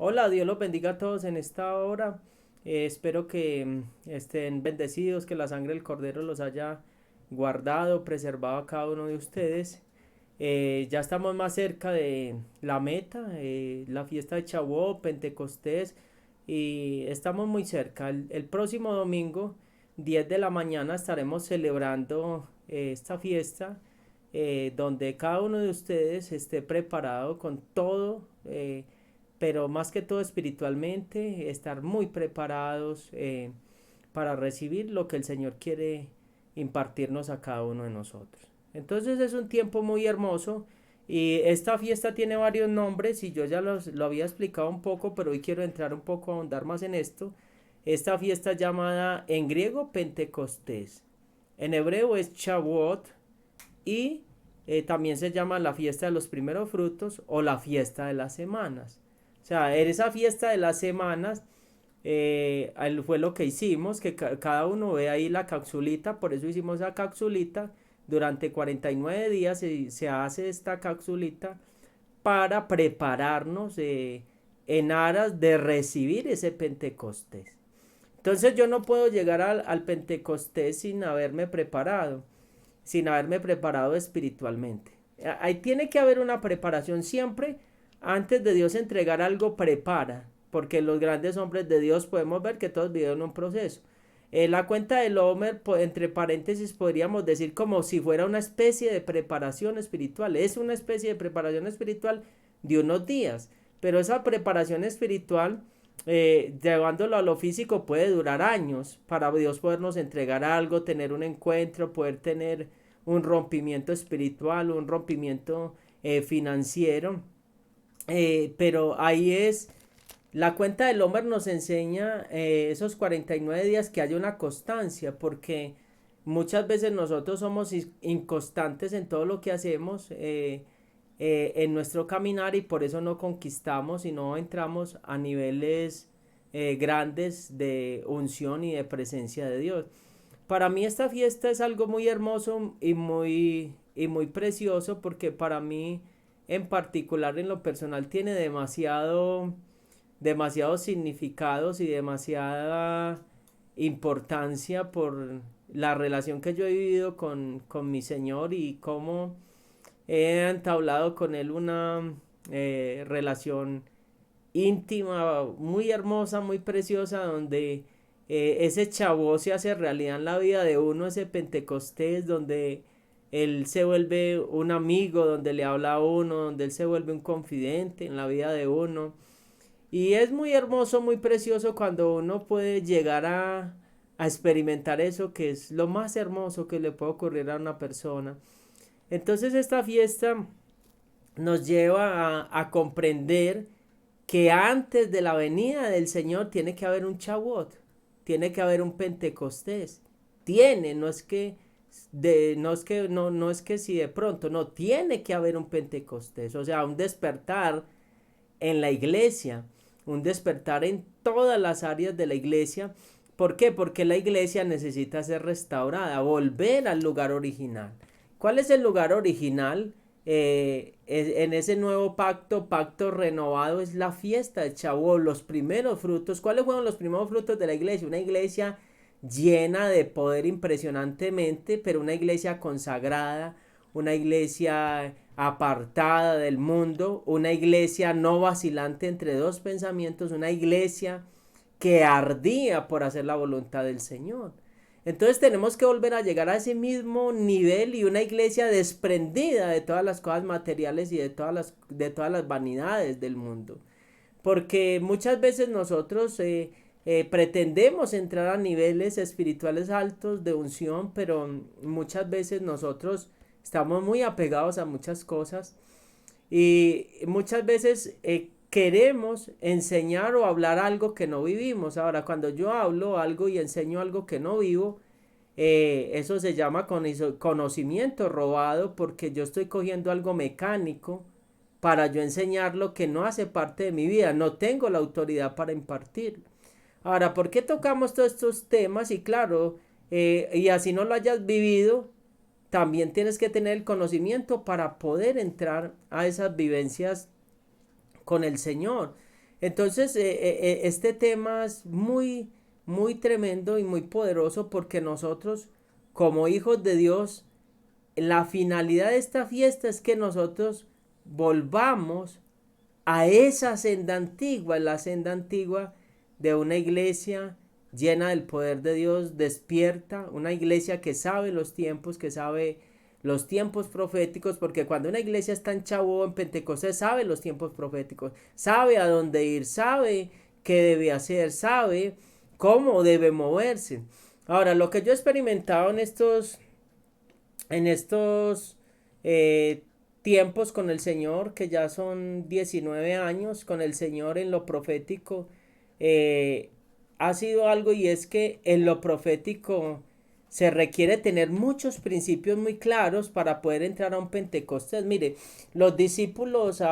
Hola, Dios los bendiga a todos en esta hora. Espero que estén bendecidos, que la sangre del Cordero los haya guardado, preservado a cada uno de ustedes. Ya estamos más cerca de la meta, la fiesta de Shavuot, Pentecostés, y estamos muy cerca. El próximo domingo, 10 de la mañana, estaremos celebrando esta fiesta, donde cada uno de ustedes esté preparado con todo. Pero más que todo espiritualmente, estar muy preparados para recibir lo que el Señor quiere impartirnos a cada uno de nosotros. Entonces es un tiempo muy hermoso y esta fiesta tiene varios nombres y yo ya lo había explicado un poco, pero hoy quiero entrar un poco a ahondar más en esto. Esta fiesta es llamada en griego Pentecostés, en hebreo es Shavuot y también se llama la fiesta de los primeros frutos o la fiesta de las semanas. O sea, en esa fiesta de las semanas fue lo que hicimos, que cada uno ve ahí la capsulita, por eso hicimos esa capsulita. Durante 49 días se hace esta capsulita para prepararnos en aras de recibir ese Pentecostés. Entonces yo no puedo llegar al Pentecostés sin haberme preparado espiritualmente. Ahí tiene que haber una preparación siempre. Antes de Dios entregar algo, prepara. Porque los grandes hombres de Dios podemos ver que todos vivieron un proceso. La cuenta del Homer, entre paréntesis, podríamos decir como si fuera una especie de preparación espiritual. Es una especie de preparación espiritual de unos días. Pero esa preparación espiritual, llevándolo a lo físico, puede durar años para Dios podernos entregar algo, tener un encuentro, poder tener un rompimiento espiritual, un rompimiento financiero. Pero ahí es, la cuenta del Homer nos enseña esos 49 días que hay una constancia, porque muchas veces nosotros somos inconstantes en todo lo que hacemos en nuestro caminar y por eso no conquistamos y no entramos a niveles grandes de unción y de presencia de Dios. Para mí esta fiesta es algo muy hermoso y muy precioso porque para mí en particular en lo personal tiene demasiados significados y demasiada importancia por la relación que yo he vivido con mi Señor y cómo he entablado con Él una relación íntima, muy hermosa, muy preciosa, donde ese chavo se hace realidad en la vida de uno, ese Pentecostés, donde él se vuelve un amigo, donde le habla a uno, donde él se vuelve un confidente en la vida de uno. Y es muy hermoso, muy precioso cuando uno puede llegar a experimentar eso, que es lo más hermoso que le puede ocurrir a una persona. Entonces esta fiesta nos lleva a comprender que antes de la venida del Señor tiene que haber un Shavuot, tiene que haber un Pentecostés. No es que no es que si de pronto, no, tiene que haber un Pentecostés, o sea, un despertar en la iglesia, un despertar en todas las áreas de la iglesia. ¿Por qué? Porque la iglesia necesita ser restaurada, volver al lugar original. ¿Cuál es el lugar original? En ese nuevo pacto renovado, es la fiesta de Shavuot, los primeros frutos. ¿Cuáles fueron los primeros frutos de la iglesia? Una iglesia llena de poder impresionantemente, pero una iglesia consagrada, una iglesia apartada del mundo, una iglesia no vacilante entre dos pensamientos, una iglesia que ardía por hacer la voluntad del Señor. Entonces tenemos que volver a llegar a ese mismo nivel y una iglesia desprendida de todas las cosas materiales y de todas las vanidades del mundo. Porque muchas veces nosotros pretendemos entrar a niveles espirituales altos de unción, pero muchas veces nosotros estamos muy apegados a muchas cosas y muchas veces queremos enseñar o hablar algo que no vivimos. Ahora, cuando yo hablo algo y enseño algo que no vivo, eso se llama conocimiento robado porque yo estoy cogiendo algo mecánico para yo enseñar lo que no hace parte de mi vida. No tengo la autoridad para impartir. Ahora, ¿por qué tocamos todos estos temas? Y claro, y así no lo hayas vivido, también tienes que tener el conocimiento para poder entrar a esas vivencias con el Señor. Entonces, este tema es muy, muy tremendo y muy poderoso porque nosotros, como hijos de Dios, la finalidad de esta fiesta es que nosotros volvamos a esa senda antigua, la senda antigua de una iglesia llena del poder de Dios, despierta, una iglesia que sabe los tiempos, que sabe los tiempos proféticos, porque cuando una iglesia está en Chabó, en Pentecostés, sabe los tiempos proféticos, sabe a dónde ir, sabe qué debe hacer, sabe cómo debe moverse. Ahora, lo que yo he experimentado en estos tiempos con el Señor, que ya son 19 años con el Señor en lo profético, eh, ha sido algo, y es que en lo profético se requiere tener muchos principios muy claros para poder entrar a un Pentecostés. Mire, los discípulos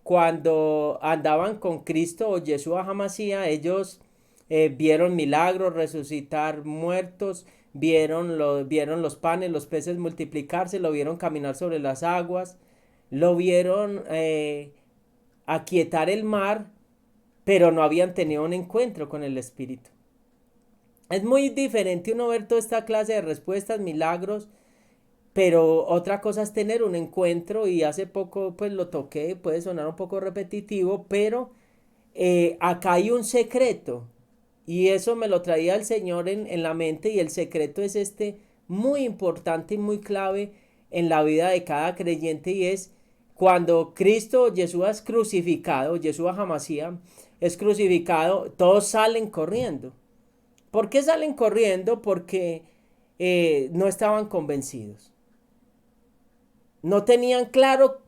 cuando andaban con Cristo o Yeshua Hamashiach, ellos vieron milagros, resucitar muertos, vieron los panes, los peces multiplicarse, lo vieron caminar sobre las aguas, lo vieron aquietar el mar, pero no habían tenido un encuentro con el Espíritu. Es muy diferente uno ver toda esta clase de respuestas, milagros, pero otra cosa es tener un encuentro, y hace poco pues lo toqué, puede sonar un poco repetitivo, pero acá hay un secreto, y eso me lo traía el Señor en la mente, y el secreto es este, muy importante y muy clave en la vida de cada creyente, y es cuando Cristo, Yeshua es crucificado, Yeshua Hamashiach es crucificado, todos salen corriendo. ¿Por qué salen corriendo? Porque no estaban convencidos. No tenían claro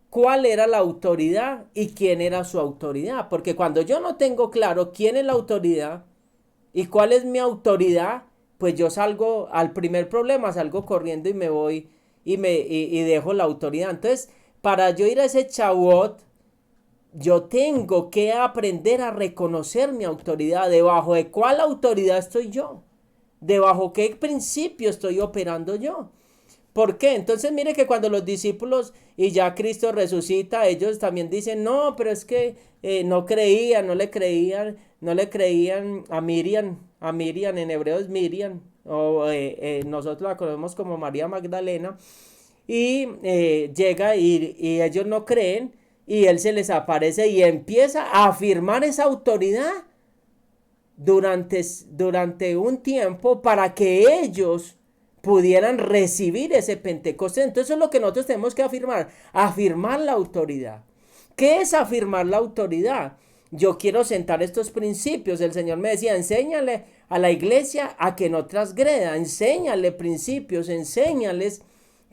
cuál era la autoridad y quién era su autoridad. Porque cuando yo no tengo claro quién es la autoridad y cuál es mi autoridad, pues yo salgo al primer problema, salgo corriendo y me voy y dejo la autoridad. Entonces, para yo ir a ese Shavuot, yo tengo que aprender a reconocer mi autoridad. ¿Debajo de cuál autoridad estoy yo? ¿Debajo qué principio estoy operando yo? ¿Por qué? Entonces mire que cuando los discípulos y ya Cristo resucita, ellos también dicen, no, pero es que no creían, no le creían a Miriam, en hebreo es Miriam, o nosotros la conocemos como María Magdalena, y llega y ellos no creen, y él se les aparece y empieza a afirmar esa autoridad durante un tiempo para que ellos pudieran recibir ese Pentecostés. Entonces eso es lo que nosotros tenemos que afirmar la autoridad. ¿Qué es afirmar la autoridad? Yo quiero sentar estos principios. El Señor me decía, enséñale a la iglesia a que no transgreda, enséñale principios, enséñales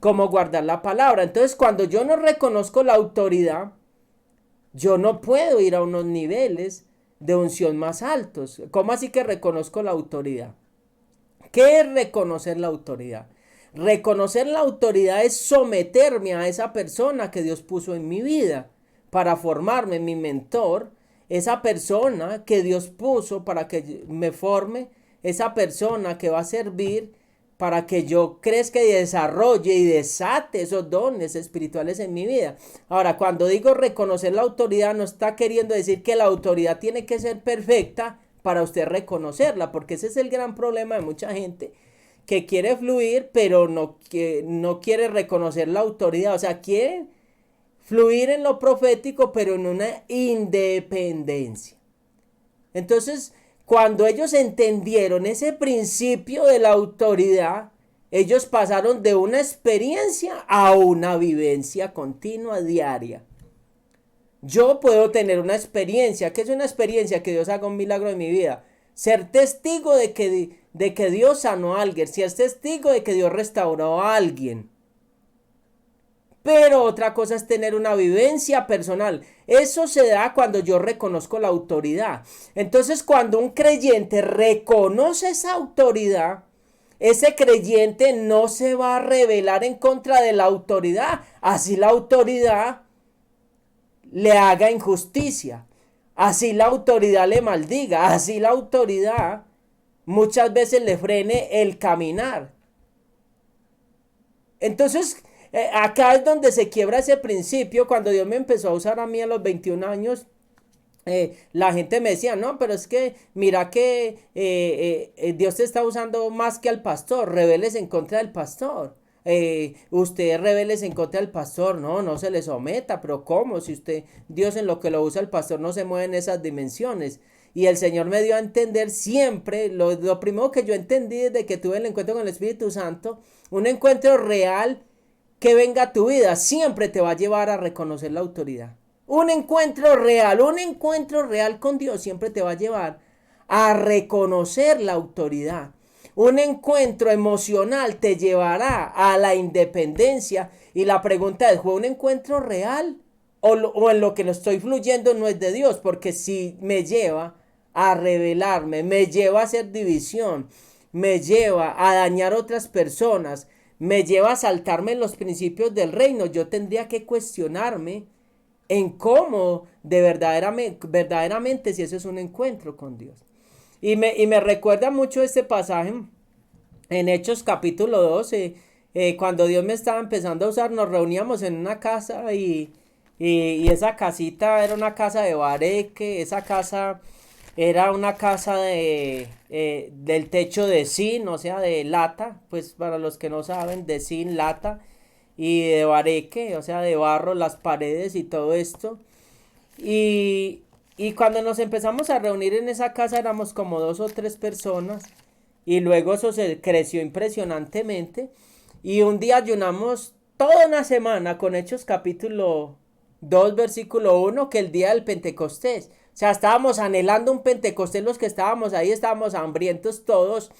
cómo guardar la palabra. Entonces cuando yo no reconozco la autoridad, yo no puedo ir a unos niveles de unción más altos. ¿Cómo así que reconozco la autoridad? ¿Qué es reconocer la autoridad? Reconocer la autoridad es someterme a esa persona que Dios puso en mi vida para formarme, mi mentor, esa persona que Dios puso para que me forme, esa persona que va a servir para que yo crezca y desarrolle y desate esos dones espirituales en mi vida. Ahora, cuando digo reconocer la autoridad, no está queriendo decir que la autoridad tiene que ser perfecta para usted reconocerla, porque ese es el gran problema de mucha gente que quiere fluir, pero no quiere reconocer la autoridad. O sea, quiere fluir en lo profético, pero en una independencia. Entonces, cuando ellos entendieron ese principio de la autoridad, ellos pasaron de una experiencia a una vivencia continua, diaria. Yo puedo tener una experiencia. ¿Qué es una experiencia? Que Dios haga un milagro en mi vida. Ser testigo de que Dios sanó a alguien. Ser testigo de que Dios restauró a alguien. Pero otra cosa es tener una vivencia personal. Eso se da cuando yo reconozco la autoridad. Entonces, cuando un creyente reconoce esa autoridad, ese creyente no se va a rebelar en contra de la autoridad. Así la autoridad le haga injusticia. Así la autoridad le maldiga. Así la autoridad muchas veces le frene el caminar. Entonces, acá es donde se quiebra ese principio. Cuando Dios me empezó a usar a mí a los 21 años, la gente me decía, no, pero es que mira que Dios te está usando más que al pastor, rebeles en contra del pastor. Usted rebeles en contra del pastor, no, no se le someta, pero ¿cómo? Si usted, Dios en lo que lo usa el pastor no se mueve en esas dimensiones. Y el Señor me dio a entender siempre, lo primero que yo entendí desde que tuve el encuentro con el Espíritu Santo, un encuentro real que venga a tu vida, siempre te va a llevar a reconocer la autoridad. Un encuentro real con Dios siempre te va a llevar a reconocer la autoridad. Un encuentro emocional te llevará a la independencia. Y la pregunta es, ¿fue un encuentro real? O en lo que lo estoy fluyendo no es de Dios, porque si me lleva a rebelarme, me lleva a hacer división, me lleva a dañar otras personas, me lleva a saltarme los principios del reino, yo tendría que cuestionarme en cómo de verdaderamente si eso es un encuentro con Dios. Y me recuerda mucho este pasaje en Hechos capítulo 12, cuando Dios me estaba empezando a usar, nos reuníamos en una casa y esa casita era una casa de bareque, esa casa era una casa del techo de zinc, o sea, de lata, pues para los que no saben, de zinc, lata, y de bareque, o sea, de barro, las paredes y todo esto. Y, y cuando nos empezamos a reunir en esa casa éramos como 2 o 3 personas y luego eso se creció impresionantemente y un día ayunamos toda una semana con Hechos capítulo 2 versículo 1 que el día del Pentecostés. O sea, estábamos anhelando un Pentecostés, los que estábamos ahí estábamos hambrientos todos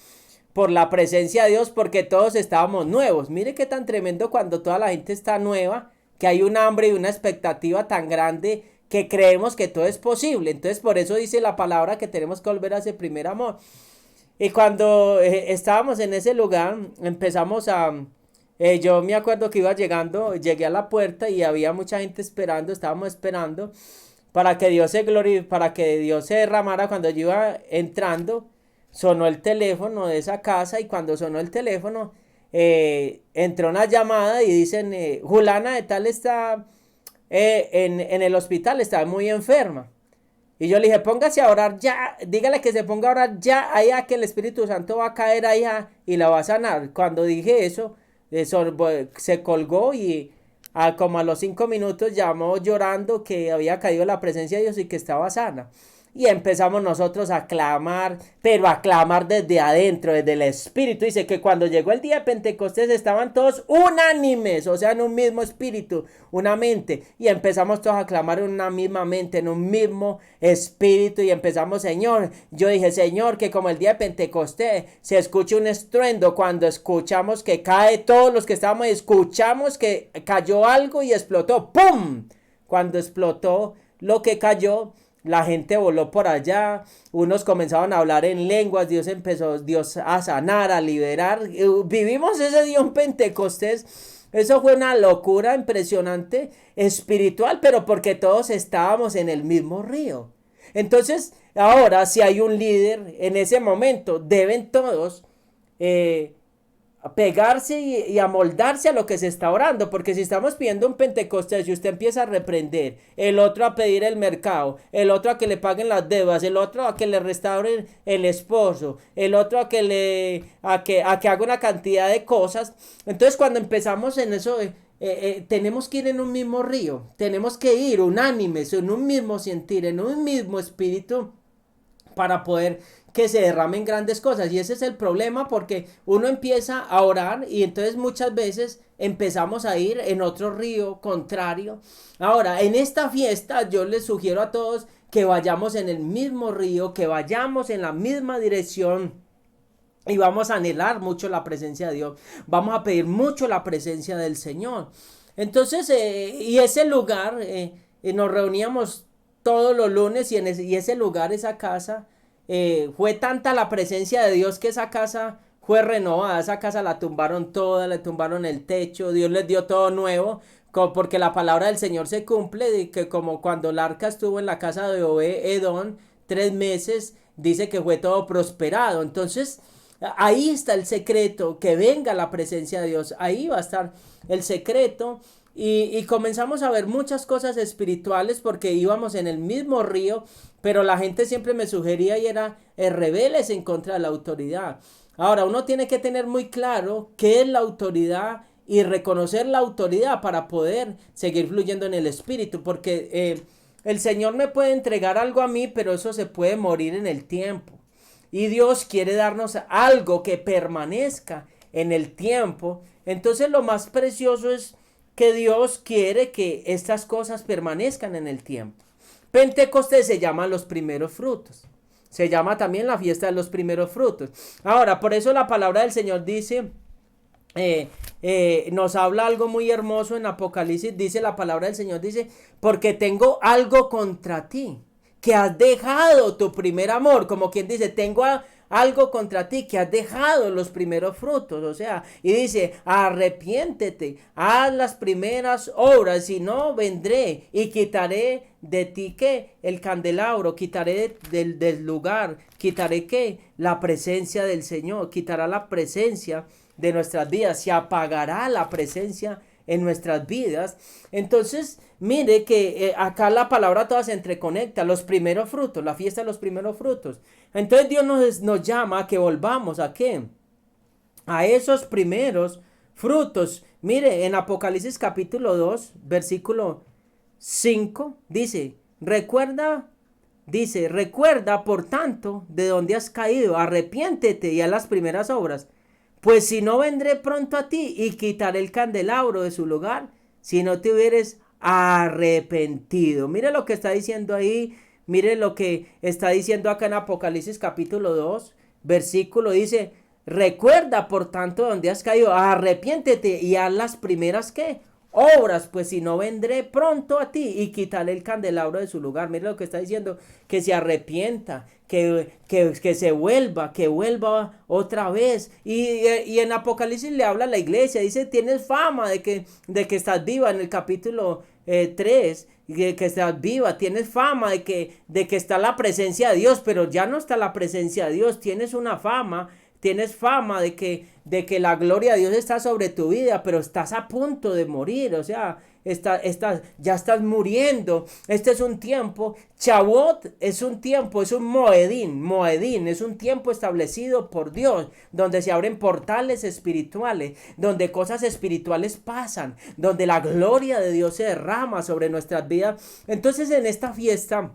por la presencia de Dios porque todos estábamos nuevos. Mire qué tan tremendo cuando toda la gente está nueva, que hay un hambre y una expectativa tan grande que creemos que todo es posible. Entonces por eso dice la palabra que tenemos que volver a ese primer amor. Y cuando estábamos en ese lugar, empezamos yo me acuerdo que iba llegando, llegué a la puerta y había mucha gente esperando, estábamos esperando para que Dios para que Dios se derramara. Cuando yo iba entrando, sonó el teléfono de esa casa y cuando sonó el teléfono, entró una llamada y dicen, Julana de tal está en el hospital, está muy enferma. Y yo le dije, póngase a orar ya, dígale que se ponga a orar ya, allá que el Espíritu Santo va a caer allá y la va a sanar. Cuando dije eso se colgó y como a los 5 minutos llamó llorando que había caído la presencia de Dios y que estaba sana. Y empezamos nosotros a clamar, pero a clamar desde adentro, desde el Espíritu. Dice que cuando llegó el día de Pentecostés estaban todos unánimes, o sea, en un mismo espíritu, una mente. Y empezamos todos a clamar en una misma mente, en un mismo espíritu. Y empezamos, Señor, yo dije, Señor, que como el día de Pentecostés se escuche un estruendo cuando escuchamos que cae todos los que estábamos, escuchamos que cayó algo y explotó. ¡Pum! Cuando explotó lo que cayó, la gente voló por allá, unos comenzaron a hablar en lenguas, Dios a sanar, a liberar. Vivimos ese día un Pentecostés. Eso fue una locura impresionante espiritual, pero porque todos estábamos en el mismo río. Entonces, ahora si hay un líder en ese momento, deben todos pegarse y amoldarse a lo que se está orando, porque si estamos pidiendo un Pentecostés y usted empieza a reprender, el otro a pedir el mercado, el otro a que le paguen las deudas, el otro a que le restauren el esposo, el otro a que haga una cantidad de cosas, entonces cuando empezamos en eso tenemos que ir en un mismo río, tenemos que ir unánimes, en un mismo sentir, en un mismo espíritu, para poder que se derramen grandes cosas. Y ese es el problema, porque uno empieza a orar y entonces muchas veces empezamos a ir en otro río contrario. Ahora, en esta fiesta yo les sugiero a todos que vayamos en el mismo río, que vayamos en la misma dirección. Y vamos a anhelar mucho la presencia de Dios. Vamos a pedir mucho la presencia del Señor. Entonces, y ese lugar, nos reuníamos todos los lunes y ese lugar, esa casa, fue tanta la presencia de Dios que esa casa fue renovada. Esa casa la tumbaron toda, le tumbaron el techo, Dios les dio todo nuevo, porque la palabra del Señor se cumple, de que como cuando el arca estuvo en la casa de Obed-Edom 3 meses, dice que fue todo prosperado. Entonces, ahí está el secreto, que venga la presencia de Dios, ahí va a estar el secreto. y comenzamos a ver muchas cosas espirituales porque íbamos en el mismo río, pero la gente siempre me sugería y era rebeles en contra de la autoridad. Ahora, uno tiene que tener muy claro qué es la autoridad y reconocer la autoridad para poder seguir fluyendo en el espíritu, porque el Señor me puede entregar algo a mí, pero eso se puede morir en el tiempo. Y Dios quiere darnos algo que permanezca en el tiempo. Entonces lo más precioso es que Dios quiere que estas cosas permanezcan en el tiempo. Pentecostés se llama los primeros frutos. Se llama también la fiesta de los primeros frutos. Ahora, por eso la palabra del Señor dice, nos habla algo muy hermoso en Apocalipsis. Dice la palabra del Señor, dice, porque tengo algo contra ti, que has dejado tu primer amor. Como quien dice, tengo algo contra ti, que has dejado los primeros frutos. O sea, y dice, arrepiéntete, haz las primeras obras, si no vendré y quitaré de ti que el candelabro, quitaré del lugar, quitaré que la presencia del Señor, quitará la presencia de nuestras vidas, se apagará la presencia en nuestras vidas. Entonces, mire que acá la palabra toda se entreconecta, los primeros frutos, la fiesta de los primeros frutos. Entonces Dios nos llama a que volvamos a qué, a esos primeros frutos. Mire, en Apocalipsis capítulo 2 versículo 5 recuerda por tanto de dónde has caído, arrepiéntete y haz las primeras obras. Pues si no, vendré pronto a ti y quitaré el candelabro de su lugar, si no te hubieres arrepentido. Mire lo que está diciendo ahí, mire lo que está diciendo acá en Apocalipsis capítulo 2, versículo dice, recuerda por tanto donde has caído, arrepiéntete y haz las primeras ¿qué? Obras, pues si no, vendré pronto a ti y quitaré el candelabro de su lugar. Mire lo que está diciendo, que se arrepienta, que se vuelva, que vuelva otra vez. Y en Apocalipsis le habla a la iglesia, dice, tienes fama de que estás viva, en el capítulo 3, que estás viva, tienes fama de que está la presencia de Dios, pero ya no está la presencia de Dios, tienes una fama. Tienes fama de que la gloria de Dios está sobre tu vida, pero estás a punto de morir, o sea, ya estás muriendo. Este es un tiempo, Chabot es un tiempo, es un Moedín, es un tiempo establecido por Dios, donde se abren portales espirituales, donde cosas espirituales pasan, donde la gloria de Dios se derrama sobre nuestras vidas. Entonces en esta fiesta,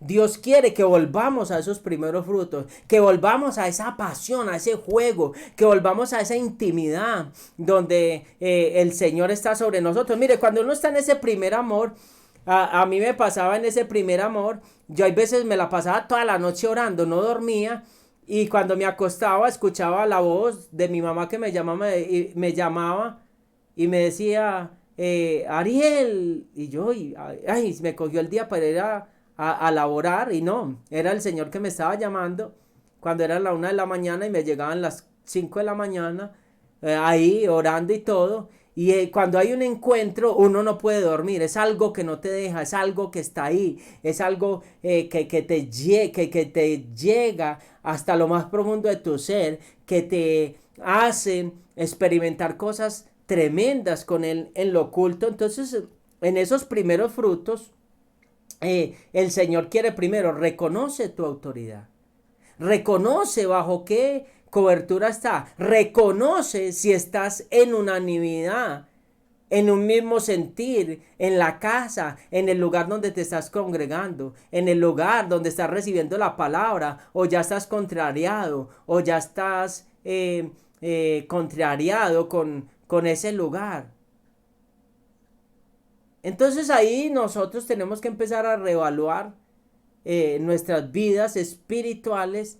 Dios quiere que volvamos a esos primeros frutos, que volvamos a esa pasión, a ese juego, que volvamos a esa intimidad donde el Señor está sobre nosotros. Mire, cuando uno está en ese primer amor, a mí me pasaba en ese primer amor, yo hay veces me la pasaba toda la noche orando, no dormía. Y cuando me acostaba escuchaba la voz de mi mamá que me llamaba y me decía, Ariel, y yo, ay, me cogió el día para ir a laborar y no, era el Señor que me estaba llamando cuando era la 1 de la mañana y me llegaban las 5 de la mañana, ahí orando y todo. Y cuando hay un encuentro, uno no puede dormir, es algo que no te deja, es algo que está ahí, es algo que te llega hasta lo más profundo de tu ser, que te hace experimentar cosas tremendas con él en lo oculto. Entonces, en esos primeros frutos, el Señor quiere primero, reconoce tu autoridad. Reconoce bajo qué cobertura está. Reconoce si estás en unanimidad, en un mismo sentir, en la casa, en el lugar donde te estás congregando, en el lugar donde estás recibiendo la palabra, o ya estás contrariado, o ya estás contrariado con ese lugar. Entonces ahí nosotros tenemos que empezar a reevaluar nuestras vidas espirituales,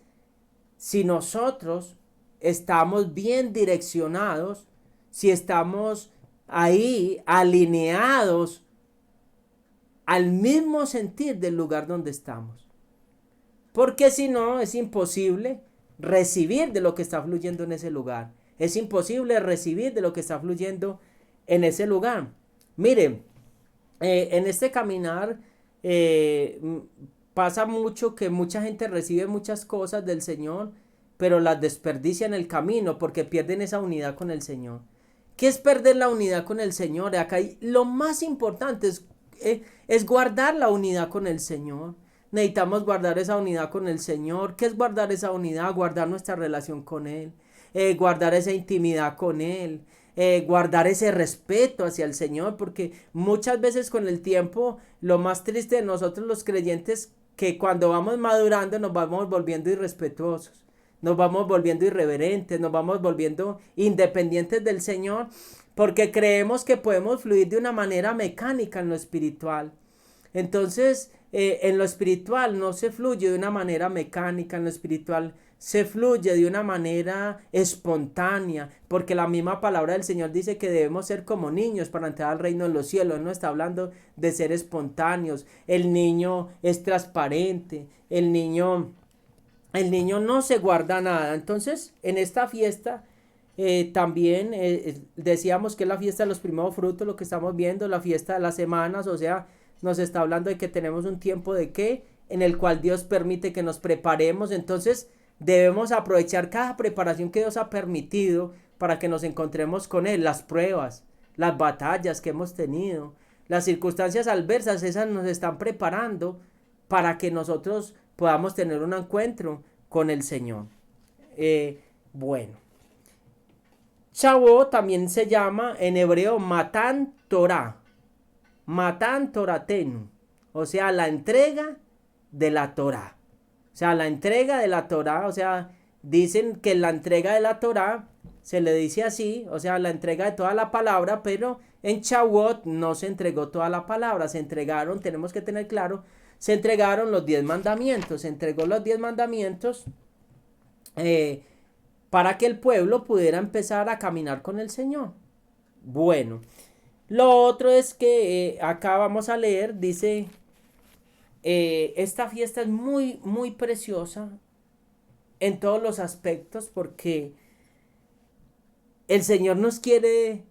si nosotros estamos bien direccionados, si estamos ahí alineados al mismo sentir del lugar donde estamos. Porque si no, es imposible recibir de lo que está fluyendo en ese lugar. Es imposible recibir de lo que está fluyendo en ese lugar. Miren, en este caminar pasa mucho que mucha gente recibe muchas cosas del Señor, pero las desperdicia en el camino porque pierden esa unidad con el Señor. ¿Qué es perder la unidad con el Señor? Acá lo más importante es guardar la unidad con el Señor. Necesitamos guardar esa unidad con el Señor. ¿Qué es guardar esa unidad? Guardar nuestra relación con Él, guardar esa intimidad con Él, guardar ese respeto hacia el Señor, porque muchas veces con el tiempo lo más triste de nosotros los creyentes, que cuando vamos madurando nos vamos volviendo irrespetuosos, nos vamos volviendo irreverentes, nos vamos volviendo independientes del Señor, porque creemos que podemos fluir de una manera mecánica en lo espiritual. Entonces, en lo espiritual no se fluye de una manera mecánica, en lo espiritual se fluye de una manera espontánea, porque la misma palabra del Señor dice que debemos ser como niños para entrar al reino de los cielos. No está hablando de ser espontáneos. El niño es transparente, el niño no se guarda nada. Entonces, en esta fiesta también decíamos que es la fiesta de los primeros frutos, lo que estamos viendo, la fiesta de las semanas, o sea, nos está hablando de que tenemos un tiempo de qué, en el cual Dios permite que nos preparemos. Entonces debemos aprovechar cada preparación que Dios ha permitido para que nos encontremos con Él. Las pruebas, las batallas que hemos tenido, las circunstancias adversas, esas nos están preparando para que nosotros podamos tener un encuentro con el Señor. Bueno, Shavuot también se llama en hebreo Matan Torah, Matan Toratenu, o sea, la entrega de la Torah. O sea, la entrega de la Torah, o sea, dicen que la entrega de la Torah se le dice así, o sea, la entrega de toda la palabra, pero en Shavuot no se entregó toda la palabra, se entregaron, tenemos que tener claro, se entregaron los 10 mandamientos, se entregó los 10 mandamientos para que el pueblo pudiera empezar a caminar con el Señor. Bueno, lo otro es que acá vamos a leer, dice, esta fiesta es muy, muy preciosa en todos los aspectos, porque el Señor nos quiere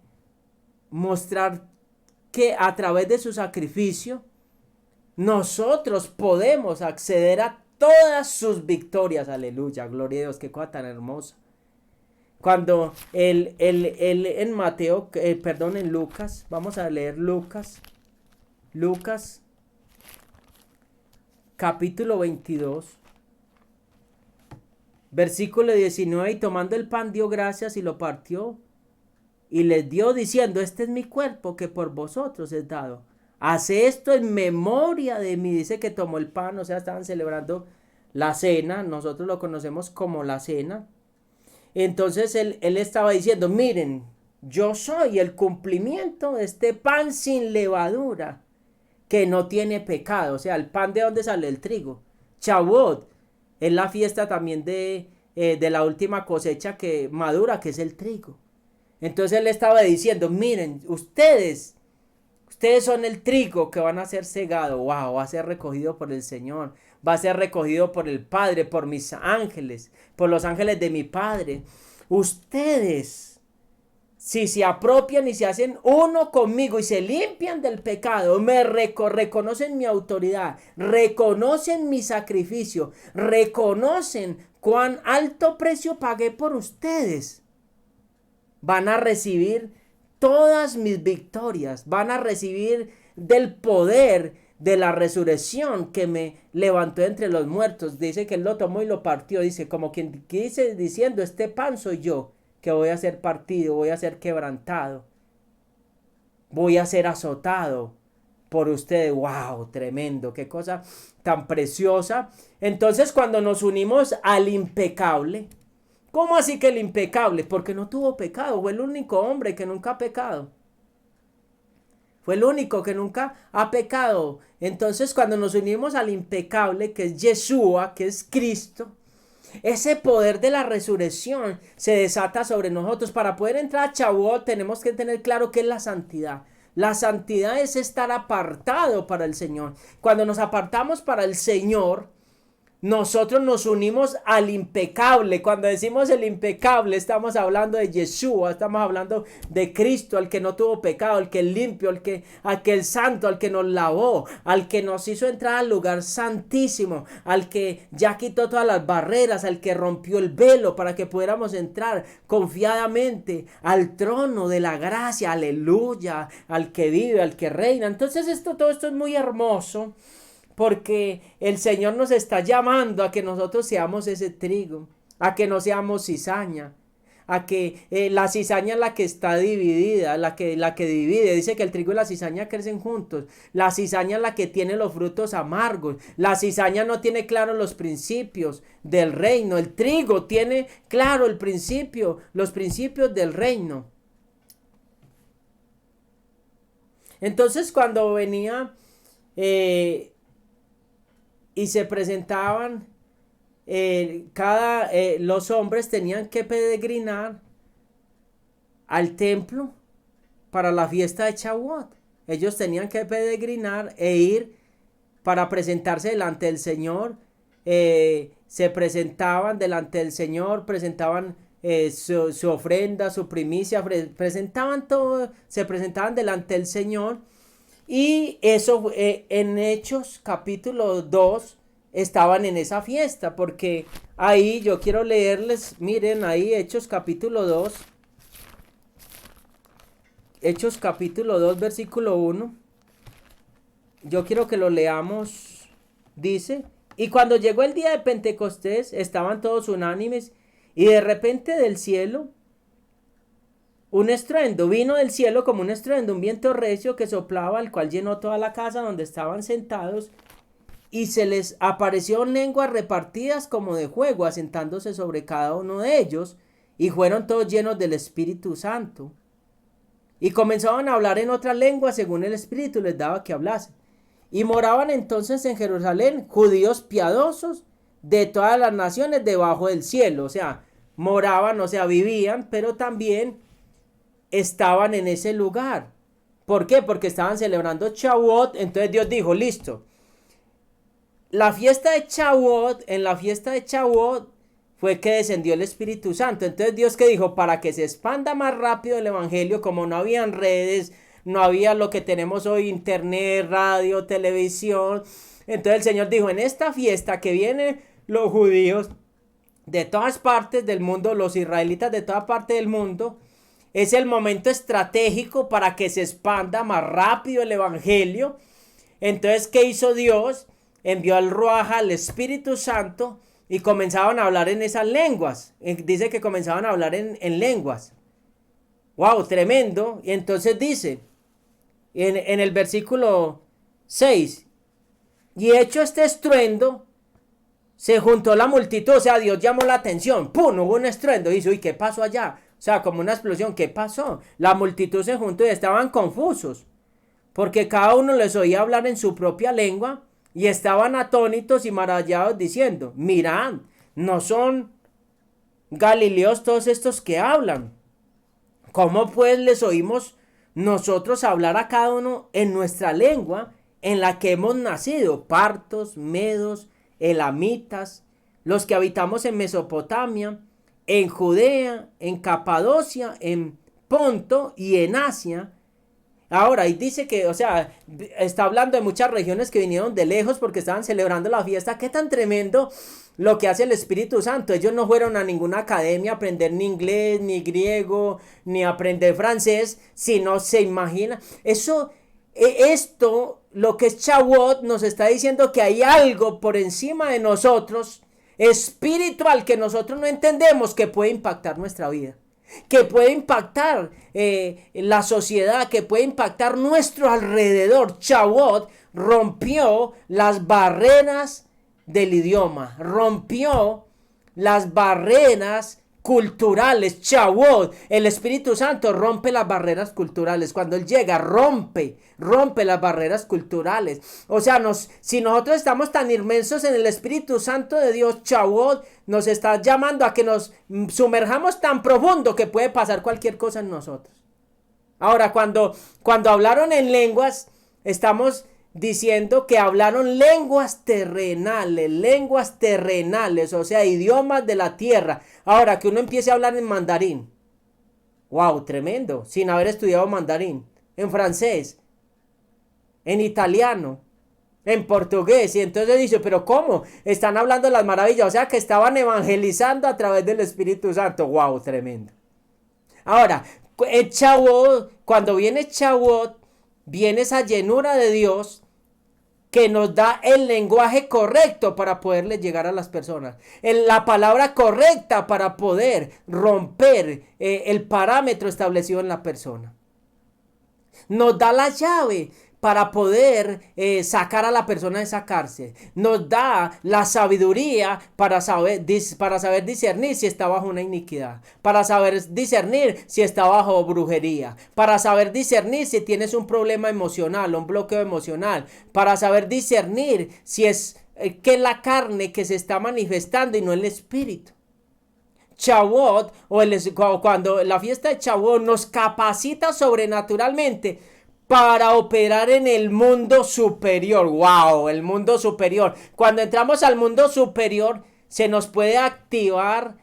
mostrar que a través de su sacrificio nosotros podemos acceder a todas sus victorias. Aleluya, gloria a Dios, qué cosa tan hermosa. Cuando él en Mateo, en Lucas, vamos a leer Lucas capítulo 22, versículo 19, y tomando el pan dio gracias y lo partió y les dio diciendo, este es mi cuerpo que por vosotros es dado. Hace esto en memoria de mí. Dice que tomó el pan, o sea, estaban celebrando la cena, nosotros lo conocemos como la cena. Entonces él estaba diciendo, miren, yo soy el cumplimiento de este pan sin levadura, que no tiene pecado. O sea, el pan, ¿de dónde sale? El trigo. Shavuot es la fiesta también de la última cosecha que madura, que es el trigo. Entonces él estaba diciendo, miren, ustedes son el trigo que van a ser segado. Wow, va a ser recogido por el Señor, va a ser recogido por el Padre, por mis ángeles, por los ángeles de mi Padre. Ustedes, si se apropian y se hacen uno conmigo y se limpian del pecado, me reconocen mi autoridad, reconocen mi sacrificio, reconocen cuán alto precio pagué por ustedes, van a recibir todas mis victorias, van a recibir del poder de la resurrección que me levantó entre los muertos. Dice que él lo tomó y lo partió, dice, como quien dice, diciendo, este pan soy yo, que voy a ser partido, voy a ser quebrantado, voy a ser azotado por ustedes. Wow, tremendo, qué cosa tan preciosa. Entonces, cuando nos unimos al impecable, ¿cómo así que el impecable? Porque no tuvo pecado, fue el único hombre que nunca ha pecado. Fue el único que nunca ha pecado. Entonces, cuando nos unimos al impecable, que es Yeshua, que es Cristo, ese poder de la resurrección se desata sobre nosotros. Para poder entrar a Shavuot tenemos que tener claro qué es la santidad. La santidad es estar apartado para el Señor. Cuando nos apartamos para el Señor, nosotros nos unimos al impecable. Cuando decimos el impecable, estamos hablando de Yeshua, estamos hablando de Cristo, al que no tuvo pecado, al que es limpio, al que es santo, al que nos lavó, al que nos hizo entrar al lugar santísimo, al que ya quitó todas las barreras, al que rompió el velo para que pudiéramos entrar confiadamente al trono de la gracia. Aleluya, al que vive, al que reina. Entonces todo esto es muy hermoso, porque el Señor nos está llamando a que nosotros seamos ese trigo, a que no seamos cizaña, a que la cizaña es la que está dividida, la que divide. Dice que el trigo y la cizaña crecen juntos. La cizaña es la que tiene los frutos amargos. La cizaña no tiene claro los principios del reino. El trigo tiene claro el principio, los principios del reino. Entonces, cuando venía y se presentaban, los hombres tenían que peregrinar al templo para la fiesta de Shavuot. Ellos tenían que peregrinar e ir para presentarse delante del Señor. Se presentaban delante del Señor, presentaban su ofrenda, su primicia, presentaban todo, se presentaban delante del Señor. Y eso en Hechos capítulo 2 estaban en esa fiesta, porque ahí yo quiero leerles, miren ahí Hechos capítulo 2, Hechos capítulo 2 versículo 1, yo quiero que lo leamos. Dice: y cuando llegó el día de Pentecostés, estaban todos unánimes, y de repente del cielo un estruendo, vino del cielo como un estruendo, un viento recio que soplaba, el cual llenó toda la casa donde estaban sentados, y se les aparecieron lenguas repartidas como de fuego, asentándose sobre cada uno de ellos, y fueron todos llenos del Espíritu Santo. Y comenzaban a hablar en otras lenguas según el Espíritu les daba que hablasen. Y moraban entonces en Jerusalén judíos piadosos de todas las naciones debajo del cielo. O sea, moraban, o sea, vivían, pero también estaban en ese lugar. ¿Por qué? Porque estaban celebrando Shavuot. Entonces Dios dijo: listo, la fiesta de Shavuot, en la fiesta de Shavuot fue que descendió el Espíritu Santo. Entonces Dios, que dijo, para que se expanda más rápido el evangelio, como no habían redes, no había lo que tenemos hoy, internet, radio, televisión, entonces el Señor dijo: en esta fiesta que vienen los judíos de todas partes del mundo, los israelitas de toda parte del mundo, es el momento estratégico para que se expanda más rápido el evangelio. Entonces, ¿qué hizo Dios? Envió al Ruaj, al Espíritu Santo, y comenzaban a hablar en esas lenguas. Dice que comenzaban a hablar en lenguas. ¡Wow! Tremendo. Y entonces dice, en el versículo 6, y hecho este estruendo, se juntó la multitud. O sea, Dios llamó la atención. ¡Pum! Hubo un estruendo. Y dice: uy, ¿qué pasó allá? O sea, como una explosión. ¿Qué pasó? La multitud se juntó y estaban confusos, porque cada uno les oía hablar en su propia lengua, y estaban atónitos y maravillados diciendo: mirad, ¿no son galileos todos estos que hablan? ¿Cómo pues les oímos nosotros hablar a cada uno en nuestra lengua en la que hemos nacido? Partos, medos, elamitas, los que habitamos en Mesopotamia, en Judea, en Capadocia, en Ponto y en Asia. Ahora, y dice que, o sea, está hablando de muchas regiones que vinieron de lejos porque estaban celebrando la fiesta. Qué tan tremendo lo que hace el Espíritu Santo. Ellos no fueron a ninguna academia a aprender ni inglés, ni griego, ni aprender francés, sino se imagina. Esto, lo que es Shavuot, nos está diciendo que hay algo por encima de nosotros, espiritual, que nosotros no entendemos, que puede impactar nuestra vida, que puede impactar la sociedad, que puede impactar nuestro alrededor. Shavuot rompió las barreras del idioma, rompió las barreras culturales. Shavuot, el Espíritu Santo rompe las barreras culturales. Cuando Él llega, rompe las barreras culturales. O sea, si nosotros estamos tan inmersos en el Espíritu Santo de Dios, Shavuot nos está llamando a que nos sumerjamos tan profundo que puede pasar cualquier cosa en nosotros. Ahora, cuando hablaron en lenguas, estamos diciendo que hablaron lenguas terrenales, o sea, idiomas de la tierra. Ahora, que uno empiece a hablar en mandarín. Wow, tremendo, sin haber estudiado mandarín, en francés, en italiano, en portugués. Y entonces dice, pero ¿cómo? Están hablando las maravillas, o sea que estaban evangelizando a través del Espíritu Santo. Wow, tremendo. Ahora, el Shavuot, cuando viene Shavuot, viene esa llenura de Dios que nos da el lenguaje correcto para poderle llegar a las personas, la palabra correcta para poder romper el parámetro establecido en la persona. Nos da la llave para poder sacar a la persona de esa cárcel. Nos da la sabiduría para saber discernir si está bajo una iniquidad, para saber discernir si está bajo brujería, para saber discernir si tienes un problema emocional, un bloqueo emocional, para saber discernir si es que es la carne que se está manifestando y no el espíritu. Shavuot, cuando la fiesta de Shavuot nos capacita sobrenaturalmente para operar en el mundo superior. ¡Wow! El mundo superior. Cuando entramos al mundo superior, se nos puede activar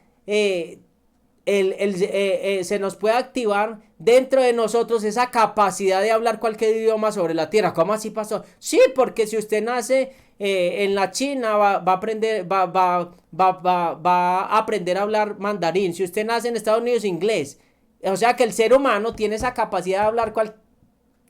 se nos puede activar dentro de nosotros esa capacidad de hablar cualquier idioma sobre la tierra. ¿Cómo así pasó? Sí, porque si usted nace en la China va a aprender a aprender a hablar mandarín. Si usted nace en Estados Unidos, inglés. O sea que el ser humano tiene esa capacidad de hablar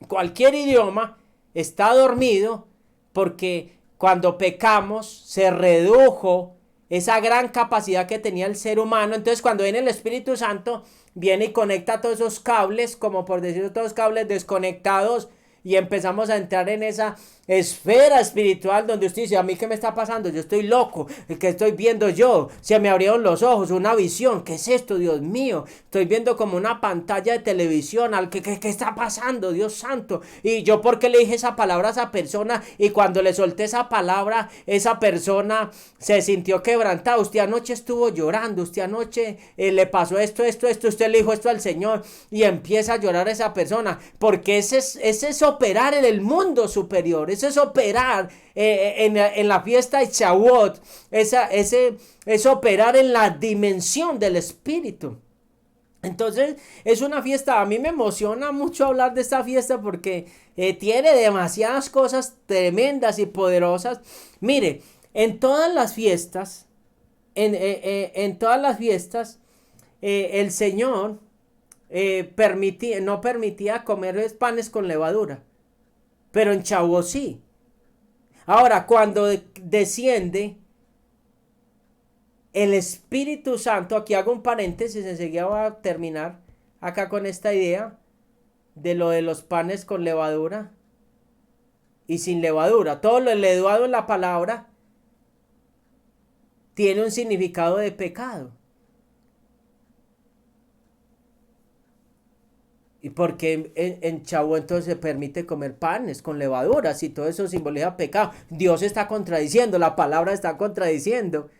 cualquier idioma. Está dormido porque cuando pecamos se redujo esa gran capacidad que tenía el ser humano. Entonces cuando viene el Espíritu Santo, viene y conecta todos esos cables, como por decirlo, todos los cables desconectados, y empezamos a entrar en esa esfera espiritual donde usted dice, ¿a mí qué me está pasando? Yo estoy loco, ¿qué estoy viendo yo? Se me abrieron los ojos, una visión. ¿Qué es esto, Dios mío? Estoy viendo como una pantalla de televisión. ¿Qué está pasando, Dios santo? Y yo, ¿por qué le dije esa palabra a esa persona? Y cuando le solté esa palabra, esa persona se sintió quebrantada. Usted anoche estuvo llorando, usted anoche le pasó esto, usted le dijo esto al Señor, y empieza a llorar esa persona, porque ese es operar en el mundo superior. Eso es operar en la fiesta de Shavuot. Es operar en la dimensión del espíritu. Entonces es una fiesta, a mí me emociona mucho hablar de esta fiesta porque tiene demasiadas cosas tremendas y poderosas. Mire, en todas las fiestas, el Señor no permitía comer panes con levadura. Pero en Shavuot sí. Ahora, cuando desciende el Espíritu Santo, aquí hago un paréntesis, enseguida voy a terminar acá con esta idea de lo de los panes con levadura y sin levadura. Todo lo elevado en la palabra tiene un significado de pecado. ¿Y por qué en Shavuot entonces se permite comer panes con levaduras y todo eso simboliza pecado? Dios está contradiciendo, la palabra está contradiciendo.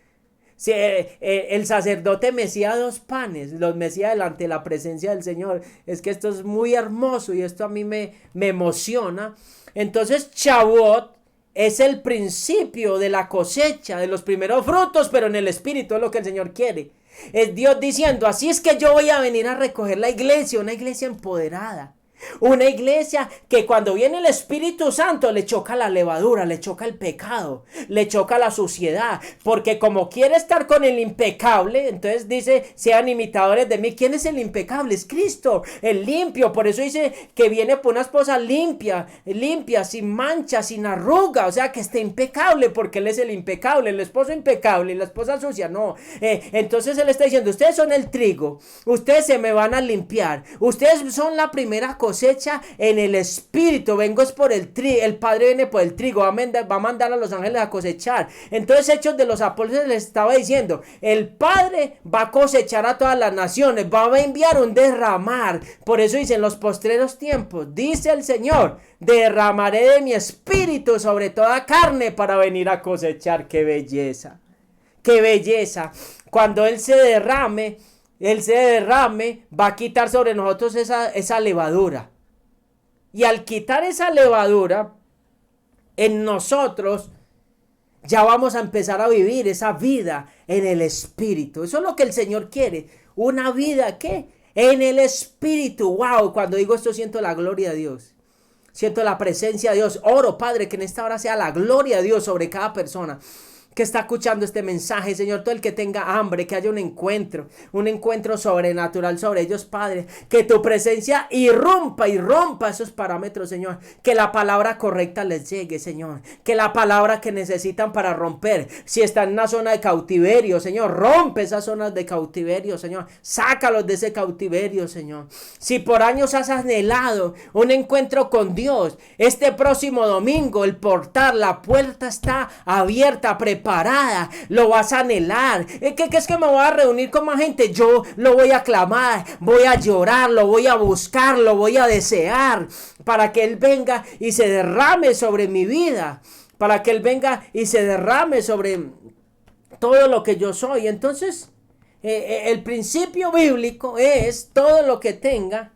Si, el sacerdote mecía 2 panes, los mecía delante de la presencia del Señor. Es que esto es muy hermoso y esto a mí me emociona. Entonces Shavuot es el principio de la cosecha, de los primeros frutos, pero en el Espíritu es lo que el Señor quiere. Es Dios diciendo, así es que yo voy a venir a recoger la iglesia, una iglesia empoderada. Una iglesia que cuando viene el Espíritu Santo le choca la levadura, le choca el pecado, le choca la suciedad, porque como quiere estar con el impecable, entonces dice, sean imitadores de mí. ¿Quién es el impecable? Es Cristo, el limpio. Por eso dice que viene por una esposa limpia, sin mancha, sin arruga, o sea que esté impecable, porque Él es el impecable, el esposo impecable y la esposa sucia, no. Entonces Él está diciendo, ustedes son el trigo, ustedes se me van a limpiar, ustedes son la primera cosecha en el Espíritu. Vengo es por el Padre viene por el trigo, va a mandar a los ángeles a cosechar. Entonces Hechos de los Apóstoles les estaba diciendo, el Padre va a cosechar a todas las naciones, va a enviar un derramar. Por eso dice, en los postreros tiempos, dice el Señor, derramaré de mi Espíritu sobre toda carne para venir a cosechar. ¡Qué belleza! ¡Qué belleza! Cuando Él se derrame, va a quitar sobre nosotros esa levadura. Y al quitar esa levadura, en nosotros, ya vamos a empezar a vivir esa vida en el Espíritu. Eso es lo que el Señor quiere. Una vida, ¿qué? En el Espíritu. Wow, cuando digo esto siento la gloria de Dios. Siento la presencia de Dios. Oro, Padre, que en esta hora sea la gloria de Dios sobre cada persona que está escuchando este mensaje, Señor. Todo el que tenga hambre, que haya un encuentro sobrenatural sobre ellos, Padre. Que tu presencia irrumpa esos parámetros, Señor. Que la palabra correcta les llegue, Señor. Que la palabra que necesitan para romper, si están en una zona de cautiverio, Señor, rompe esas zonas de cautiverio, Señor. Sácalos de ese cautiverio, Señor. Si por años has anhelado un encuentro con Dios, este próximo domingo el portal, la puerta está abierta, preparada, lo vas a anhelar. ¿Qué es que me voy a reunir con más gente? Yo lo voy a clamar, voy a llorar, lo voy a buscar, lo voy a desear, para que Él venga y se derrame sobre mi vida, para que Él venga y se derrame sobre todo lo que yo soy. Entonces, el principio bíblico es: todo lo que tenga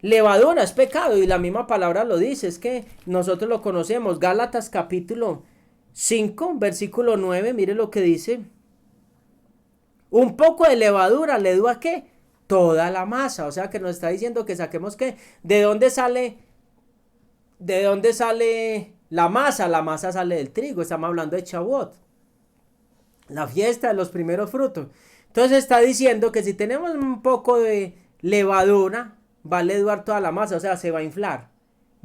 levadura es pecado, y la misma palabra lo dice. Es que nosotros lo conocemos. Gálatas capítulo 5, versículo 9, mire lo que dice: un poco de levadura le da ¿qué? Toda la masa. O sea que nos está diciendo que saquemos ¿qué? ¿De dónde sale la masa? La masa sale del trigo. Estamos hablando de Shavuot, la fiesta de los primeros frutos. Entonces está diciendo que si tenemos un poco de levadura, va a leduar toda la masa. O sea, se va a inflar,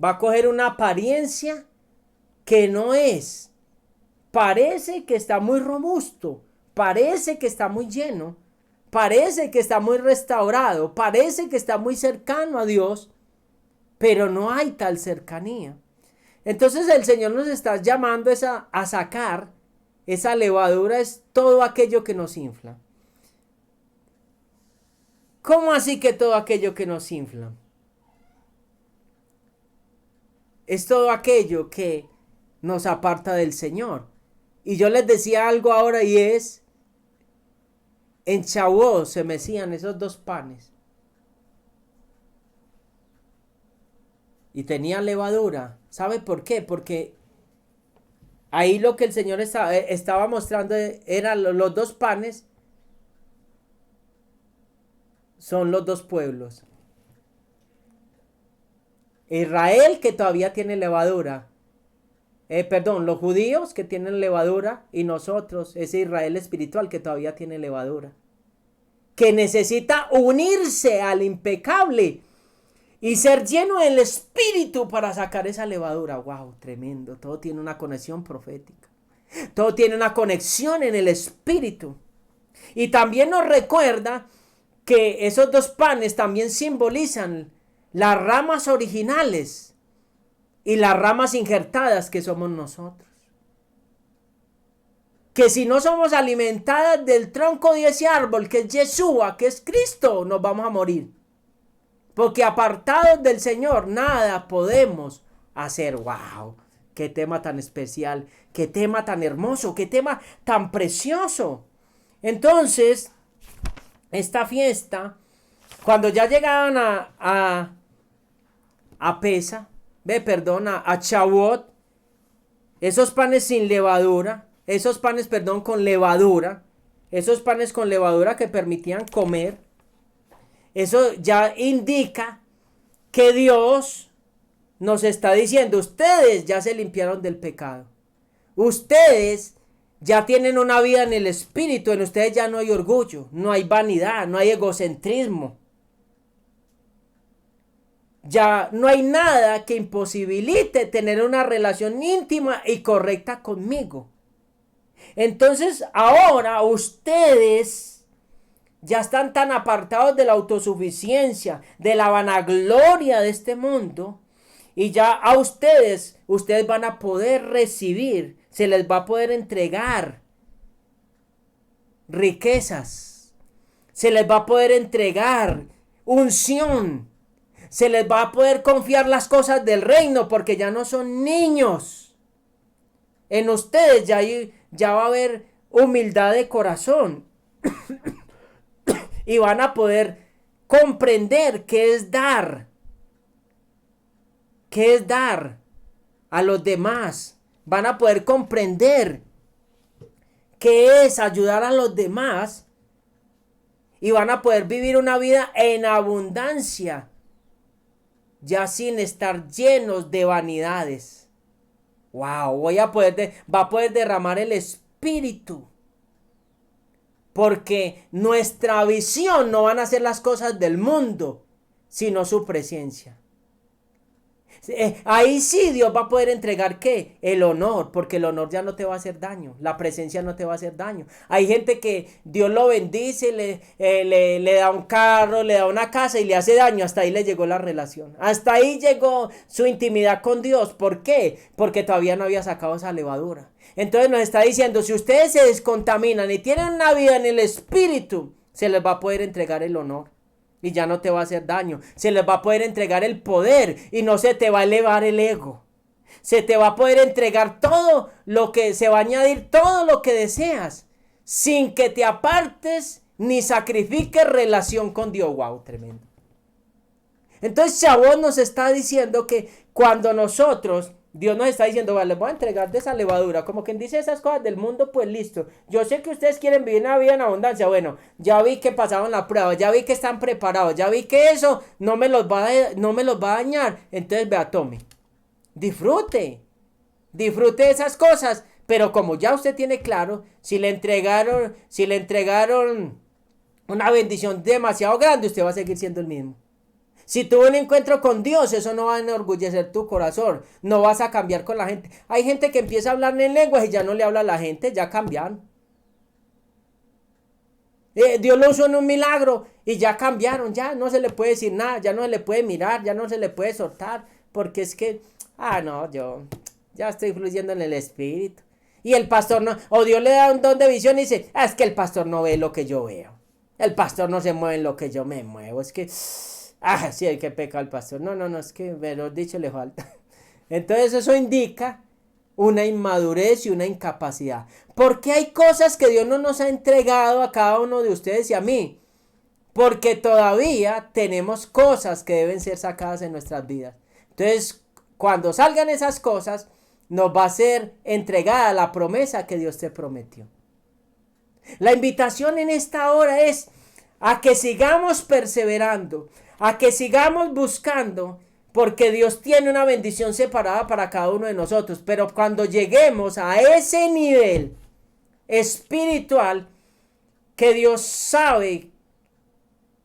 va a coger una apariencia que no es. Parece que está muy robusto, parece que está muy lleno, parece que está muy restaurado, parece que está muy cercano a Dios, pero no hay tal cercanía. Entonces el Señor nos está llamando a sacar esa levadura. Es todo aquello que nos infla. ¿Cómo así que todo aquello que nos infla? Es todo aquello que nos aparta del Señor. Y yo les decía algo ahora, y es: en Shavuot se mecían esos 2 panes y tenían levadura. ¿Sabe por qué? Porque ahí lo que el Señor estaba mostrando eran los 2 panes. Son los 2 pueblos. Israel, que todavía tiene levadura. Los judíos, que tienen levadura, y nosotros, ese Israel espiritual que todavía tiene levadura, que necesita unirse al impecable y ser lleno del Espíritu para sacar esa levadura. Wow, tremendo. Todo tiene una conexión profética, todo tiene una conexión en el Espíritu. Y también nos recuerda que esos 2 panes también simbolizan las ramas originales y las ramas injertadas que somos nosotros. Que si no somos alimentadas del tronco de ese árbol, que es Yeshua, que es Cristo, nos vamos a morir. Porque apartados del Señor nada podemos hacer. ¡Wow! ¡Qué tema tan especial! ¡Qué tema tan hermoso! ¡Qué tema tan precioso! Entonces, esta fiesta, cuando ya llegaban a Shavuot, esos panes sin levadura, esos panes, con levadura, esos panes con levadura que permitían comer, eso ya indica que Dios nos está diciendo: ustedes ya se limpiaron del pecado, ustedes ya tienen una vida en el Espíritu, en ustedes ya no hay orgullo, no hay vanidad, no hay egocentrismo. Ya no hay nada que imposibilite tener una relación íntima y correcta conmigo. Entonces ahora ustedes ya están tan apartados de la autosuficiencia, de la vanagloria de este mundo, y ya a ustedes van a poder recibir, se les va a poder entregar riquezas, se les va a poder entregar unción, se les va a poder confiar las cosas del reino, porque ya no son niños. En ustedes ya va a haber humildad de corazón y van a poder comprender qué es dar a los demás, van a poder comprender qué es ayudar a los demás y van a poder vivir una vida en abundancia, ya sin estar llenos de vanidades. Wow, va a poder derramar el Espíritu. Porque nuestra visión no van a ser las cosas del mundo, sino su presencia. Ahí sí Dios va a poder entregar ¿qué? El honor, porque el honor ya no te va a hacer daño, la presencia no te va a hacer daño. Hay gente que Dios lo bendice, le da un carro, le da una casa y le hace daño, hasta ahí le llegó la relación. Hasta ahí llegó su intimidad con Dios. ¿Por qué? Porque todavía no había sacado esa levadura. Entonces nos está diciendo, si ustedes se descontaminan y tienen una vida en el Espíritu, se les va a poder entregar el honor. Y ya no te va a hacer daño. Se les va a poder entregar el poder y no se te va a elevar el ego. Se te va a poder entregar todo lo que se va a añadir, todo lo que deseas, sin que te apartes ni sacrifiques relación con Dios. Wow, tremendo. Entonces Shavuot nos está diciendo que cuando nosotros, Dios nos está diciendo, vale, les voy a entregar de esa levadura, como quien dice esas cosas del mundo, pues listo. Yo sé que ustedes quieren vivir una vida en abundancia. Bueno, ya vi que pasaron la prueba, ya vi que están preparados, ya vi que eso no me los va a dañar. Entonces vea, tome, disfrute de esas cosas. Pero como ya usted tiene claro, si le entregaron una bendición demasiado grande, usted va a seguir siendo el mismo. Si tuvo un encuentro con Dios, eso no va a enorgullecer tu corazón. No vas a cambiar con la gente. Hay gente que empieza a hablar en lenguas y ya no le habla a la gente, ya cambiaron. Dios lo usó en un milagro y ya cambiaron, ya no se le puede decir nada, ya no se le puede mirar, ya no se le puede soltar, porque es que, no, yo ya estoy fluyendo en el Espíritu. Y el pastor no, o Dios le da un don de visión y dice, es que el pastor no ve lo que yo veo. El pastor no se mueve en lo que yo me muevo, es que... sí, hay que pecar al pastor. No, es que, mejor dicho, le falta. Entonces eso indica una inmadurez y una incapacidad. Porque hay cosas que Dios no nos ha entregado a cada uno de ustedes y a mí. Porque todavía tenemos cosas que deben ser sacadas en nuestras vidas. Entonces, cuando salgan esas cosas, nos va a ser entregada la promesa que Dios te prometió. La invitación en esta hora es a que sigamos perseverando, a que sigamos buscando, porque Dios tiene una bendición separada para cada uno de nosotros. Pero cuando lleguemos a ese nivel espiritual, que Dios sabe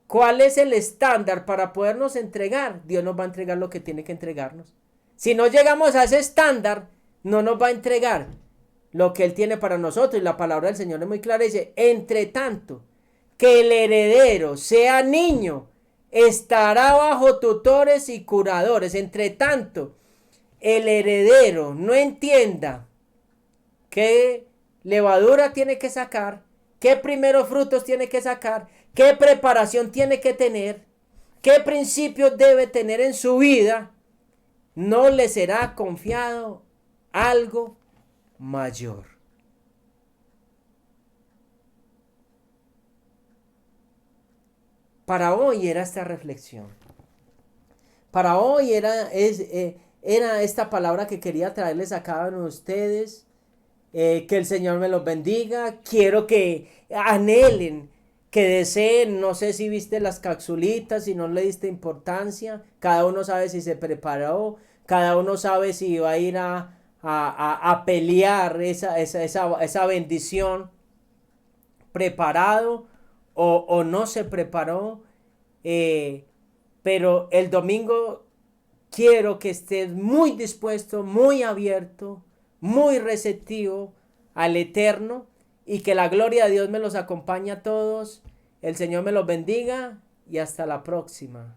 cuál es el estándar para podernos entregar, Dios nos va a entregar lo que tiene que entregarnos. Si no llegamos a ese estándar, no nos va a entregar lo que Él tiene para nosotros. Y la palabra del Señor es muy clara, dice, entre tanto que el heredero sea niño, estará bajo tutores y curadores. Entre tanto, el heredero no entienda qué levadura tiene que sacar, qué primeros frutos tiene que sacar, qué preparación tiene que tener, qué principios debe tener en su vida, no le será confiado algo mayor. Para hoy era esta reflexión. Para hoy era esta palabra que quería traerles a cada uno de ustedes. Que el Señor me los bendiga. Quiero que anhelen, que deseen. No sé si viste las capsulitas, si no le diste importancia. Cada uno sabe si se preparó. Cada uno sabe si va a ir a pelear esa bendición preparado o no se preparó. Pero el domingo quiero que estés muy dispuesto, muy abierto, muy receptivo al Eterno, y que la gloria de Dios me los acompañe a todos. El Señor me los bendiga y hasta la próxima.